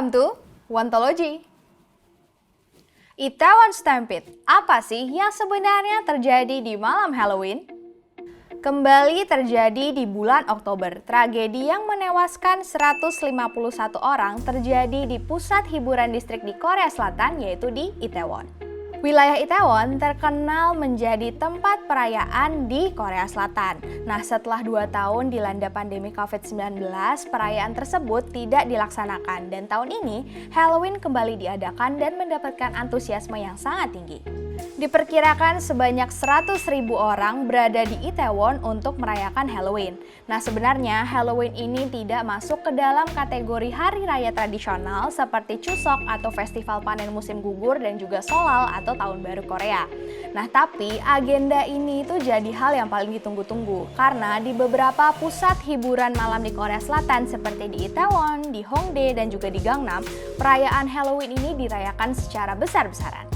Welcome to Wontology. Itaewon Stampede, apa sih yang sebenarnya terjadi di malam Halloween? Kembali terjadi di bulan Oktober, tragedi yang menewaskan 151 orang terjadi di pusat hiburan distrik di Korea Selatan, yaitu di Itaewon. Wilayah Itaewon terkenal menjadi tempat perayaan di Korea Selatan. Nah, setelah 2 tahun dilanda pandemi COVID-19, perayaan tersebut tidak dilaksanakan dan tahun ini Halloween kembali diadakan dan mendapatkan antusiasme yang sangat tinggi. Diperkirakan sebanyak 100.000 orang berada di Itaewon untuk merayakan Halloween. Nah, sebenarnya Halloween ini tidak masuk ke dalam kategori hari raya tradisional seperti Chuseok atau festival panen musim gugur dan juga Solal atau Tahun Baru Korea. Nah, tapi agenda ini itu jadi hal yang paling ditunggu-tunggu karena di beberapa pusat hiburan malam di Korea Selatan seperti di Itaewon, di Hongdae, dan juga di Gangnam, perayaan Halloween ini dirayakan secara besar-besaran.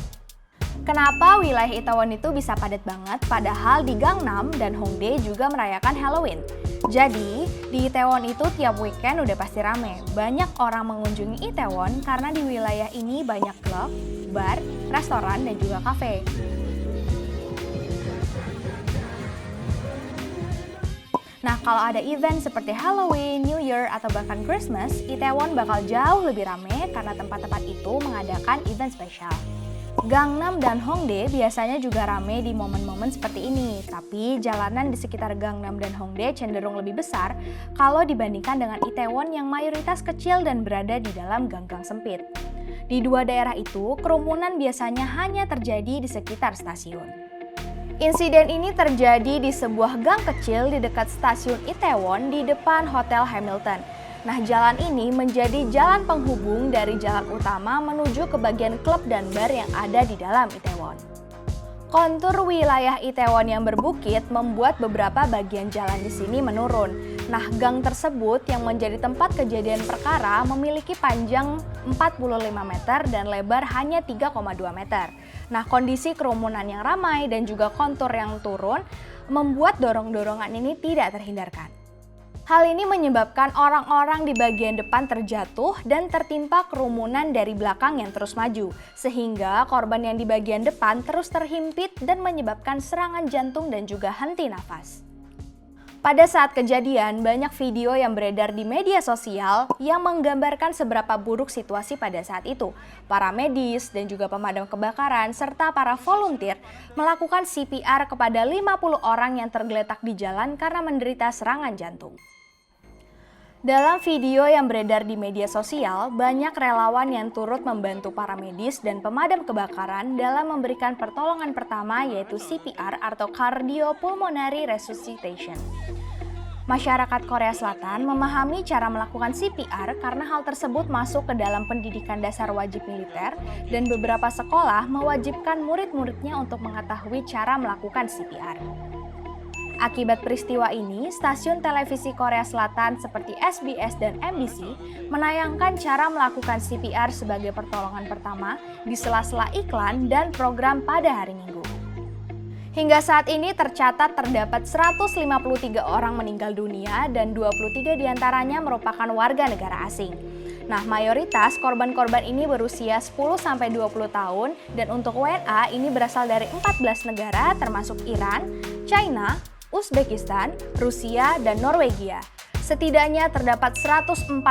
Kenapa wilayah Itaewon itu bisa padat banget padahal di Gangnam dan Hongdae juga merayakan Halloween? Jadi, di Itaewon itu tiap weekend udah pasti rame. Banyak orang mengunjungi Itaewon karena di wilayah ini banyak klub, bar, restoran, dan juga kafe. Nah, kalau ada event seperti Halloween, New Year, atau bahkan Christmas, Itaewon bakal jauh lebih rame karena tempat-tempat itu mengadakan event spesial. Gangnam dan Hongdae biasanya juga rame di momen-momen seperti ini, tapi jalanan di sekitar Gangnam dan Hongdae cenderung lebih besar kalau dibandingkan dengan Itaewon yang mayoritas kecil dan berada di dalam gang-gang sempit. Di dua daerah itu, kerumunan biasanya hanya terjadi di sekitar stasiun. Insiden ini terjadi di sebuah gang kecil di dekat stasiun Itaewon di depan Hotel Hamilton. Nah, jalan ini menjadi jalan penghubung dari jalan utama menuju ke bagian klub dan bar yang ada di dalam Itaewon. Kontur wilayah Itaewon yang berbukit membuat beberapa bagian jalan di sini menurun. Nah, gang tersebut yang menjadi tempat kejadian perkara memiliki panjang 45 meter dan lebar hanya 3,2 meter. Nah, kondisi kerumunan yang ramai dan juga kontur yang turun membuat dorong-dorongan ini tidak terhindarkan. Hal ini menyebabkan orang-orang di bagian depan terjatuh dan tertimpa kerumunan dari belakang yang terus maju, sehingga korban yang di bagian depan terus terhimpit dan menyebabkan serangan jantung dan juga henti nafas. Pada saat kejadian, banyak video yang beredar di media sosial yang menggambarkan seberapa buruk situasi pada saat itu. Para medis dan juga pemadam kebakaran serta para volunteer melakukan CPR kepada 50 orang yang tergeletak di jalan karena menderita serangan jantung. Dalam video yang beredar di media sosial, banyak relawan yang turut membantu para medis dan pemadam kebakaran dalam memberikan pertolongan pertama yaitu CPR atau Cardiopulmonary Resuscitation. Masyarakat Korea Selatan memahami cara melakukan CPR karena hal tersebut masuk ke dalam pendidikan dasar wajib militer dan beberapa sekolah mewajibkan murid-muridnya untuk mengetahui cara melakukan CPR. Akibat peristiwa ini, stasiun televisi Korea Selatan seperti SBS dan MBC menayangkan cara melakukan CPR sebagai pertolongan pertama di sela-sela iklan dan program pada hari Minggu. Hingga saat ini tercatat terdapat 153 orang meninggal dunia dan 23 diantaranya merupakan warga negara asing. Nah, mayoritas korban-korban ini berusia 10-20 tahun dan untuk WNA ini berasal dari 14 negara termasuk Iran, China, Uzbekistan, Rusia, dan Norwegia. Setidaknya terdapat 142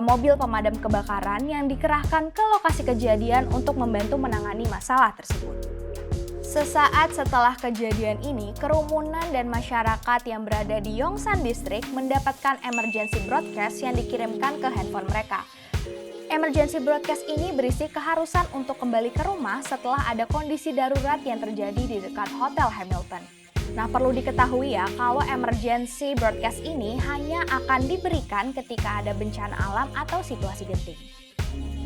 mobil pemadam kebakaran yang dikerahkan ke lokasi kejadian untuk membantu menangani masalah tersebut. Sesaat setelah kejadian ini, kerumunan dan masyarakat yang berada di Yongsan District mendapatkan emergency broadcast yang dikirimkan ke handphone mereka. Emergency broadcast ini berisi keharusan untuk kembali ke rumah setelah ada kondisi darurat yang terjadi di dekat Hotel Hamilton. Nah, perlu diketahui ya, kalau emergency broadcast ini hanya akan diberikan ketika ada bencana alam atau situasi genting.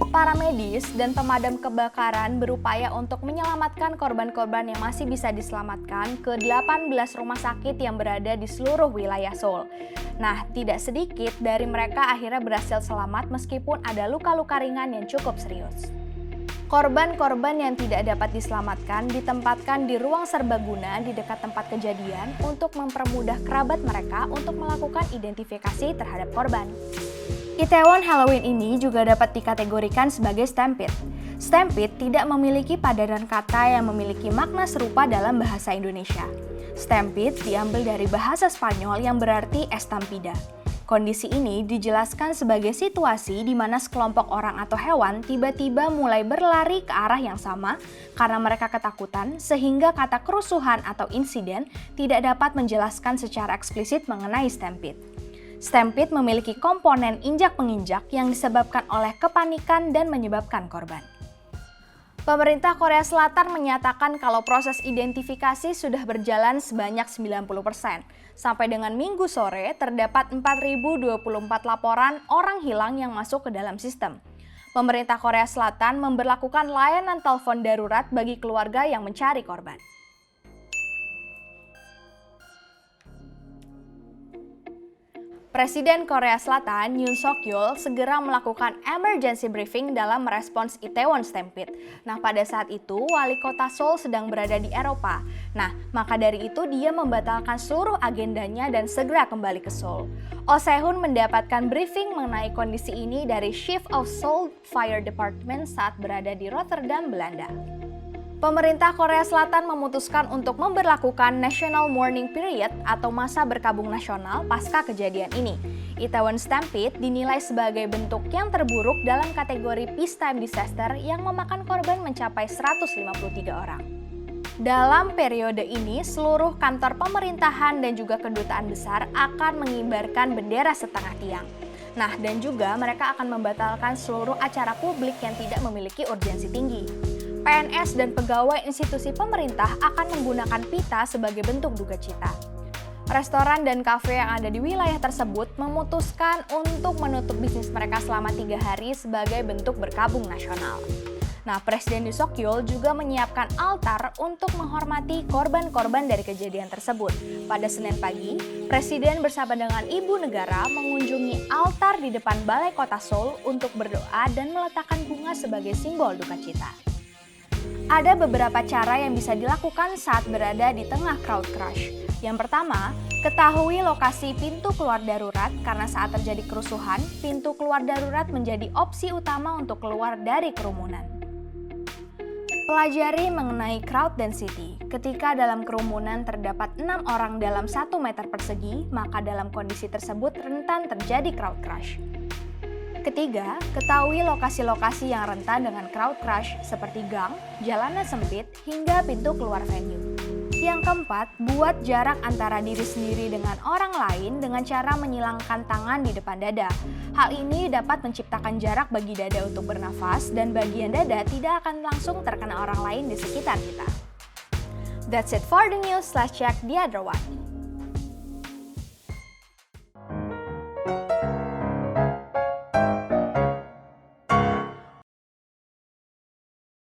Para medis dan pemadam kebakaran berupaya untuk menyelamatkan korban-korban yang masih bisa diselamatkan ke 18 rumah sakit yang berada di seluruh wilayah Seoul. Nah, tidak sedikit dari mereka akhirnya berhasil selamat meskipun ada luka-luka ringan yang cukup serius. Korban-korban yang tidak dapat diselamatkan ditempatkan di ruang serbaguna di dekat tempat kejadian untuk mempermudah kerabat mereka untuk melakukan identifikasi terhadap korban. Itaewon Halloween ini juga dapat dikategorikan sebagai stampede. Stampede tidak memiliki padanan kata yang memiliki makna serupa dalam bahasa Indonesia. Stampede diambil dari bahasa Spanyol yang berarti estampida. Kondisi ini dijelaskan sebagai situasi di mana sekelompok orang atau hewan tiba-tiba mulai berlari ke arah yang sama karena mereka ketakutan, sehingga kata kerusuhan atau insiden tidak dapat menjelaskan secara eksplisit mengenai stampede. Stampede memiliki komponen injak-penginjak yang disebabkan oleh kepanikan dan menyebabkan korban. Pemerintah Korea Selatan menyatakan kalau proses identifikasi sudah berjalan sebanyak 90%. Sampai dengan Minggu sore, terdapat 4.024 laporan orang hilang yang masuk ke dalam sistem. Pemerintah Korea Selatan memberlakukan layanan telepon darurat bagi keluarga yang mencari korban. Presiden Korea Selatan Yoon Suk Yeol segera melakukan emergency briefing dalam merespons Itaewon Stampede. Nah, pada saat itu wali kota Seoul sedang berada di Eropa. Nah, maka dari itu dia membatalkan seluruh agendanya dan segera kembali ke Seoul. Oh Se-hun mendapatkan briefing mengenai kondisi ini dari Chief of Seoul Fire Department saat berada di Rotterdam, Belanda. Pemerintah Korea Selatan memutuskan untuk memberlakukan National Mourning Period atau masa berkabung nasional pasca kejadian ini. Itaewon Stampede dinilai sebagai bentuk yang terburuk dalam kategori peacetime disaster yang memakan korban mencapai 153 orang. Dalam periode ini, seluruh kantor pemerintahan dan juga kedutaan besar akan mengibarkan bendera setengah tiang. Nah, dan juga mereka akan membatalkan seluruh acara publik yang tidak memiliki urgensi tinggi. PNS dan pegawai institusi pemerintah akan menggunakan pita sebagai bentuk duka cita. Restoran dan kafe yang ada di wilayah tersebut memutuskan untuk menutup bisnis mereka selama 3 hari sebagai bentuk berkabung nasional. Nah, Presiden Yoon Suk Yeol juga menyiapkan altar untuk menghormati korban-korban dari kejadian tersebut. Pada Senin pagi, Presiden bersama dengan Ibu Negara mengunjungi altar di depan Balai Kota Seoul untuk berdoa dan meletakkan bunga sebagai simbol duka cita. Ada beberapa cara yang bisa dilakukan saat berada di tengah crowd crush. Yang pertama, ketahui lokasi pintu keluar darurat karena saat terjadi kerusuhan, pintu keluar darurat menjadi opsi utama untuk keluar dari kerumunan. Pelajari mengenai crowd density. Ketika dalam kerumunan terdapat 6 orang dalam 1 meter persegi, maka dalam kondisi tersebut rentan terjadi crowd crush. Ketiga, ketahui lokasi-lokasi yang rentan dengan crowd crush seperti gang, jalanan sempit, hingga pintu keluar venue. Yang keempat, buat jarak antara diri sendiri dengan orang lain dengan cara menyilangkan tangan di depan dada. Hal ini dapat menciptakan jarak bagi dada untuk bernafas dan bagian dada tidak akan langsung terkena orang lain di sekitar kita. That's it for the news. Let's check the other one.